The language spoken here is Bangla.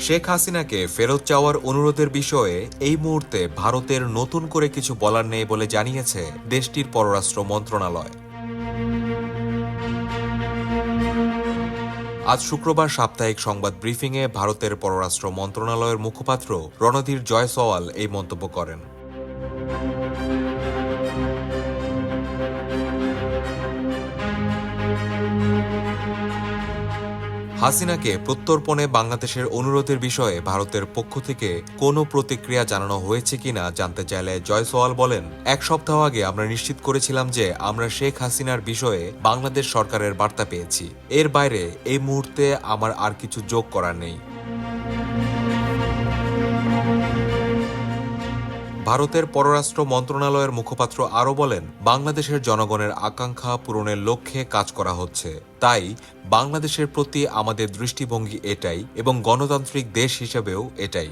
শেখ হাসিনাকে ফেরত চাওয়ার অনুরোধের বিষয়ে এই মুহূর্তে ভারতের নতুন করে কিছু বলার নেই বলে জানিয়েছে দেশটির পররাষ্ট্র মন্ত্রণালয়। আজ শুক্রবার সাপ্তাহিক সংবাদ ব্রিফিংয়ে ভারতের পররাষ্ট্র মন্ত্রণালয়ের মুখপাত্র রণধীর জয়সওয়াল এই মন্তব্য করেন। হাসিনাকে প্রত্যর্পণে বাংলাদেশের অনুরোধের বিষয়ে ভারতের পক্ষ থেকে কোনো প্রতিক্রিয়া জানানো হয়েছে কিনা জানতে চাইলে জয়সওয়াল বলেন, এক সপ্তাহ আগে আমরা নিশ্চিত করেছিলাম যে আমরা শেখ হাসিনার বিষয়ে বাংলাদেশ সরকারের বার্তা পেয়েছি। এর বাইরে এই মুহূর্তে আমার আর কিছু যোগ করার নেই। ভারতের পররাষ্ট্র মন্ত্রণালয়ের মুখপাত্র আরও বলেন, বাংলাদেশের জনগণের আকাঙ্ক্ষা পূরণের লক্ষ্যে কাজ করা হচ্ছে। তাই বাংলাদেশের প্রতি আমাদের দৃষ্টিভঙ্গি এটাই এবং গণতান্ত্রিক দেশ হিসেবেও এটাই।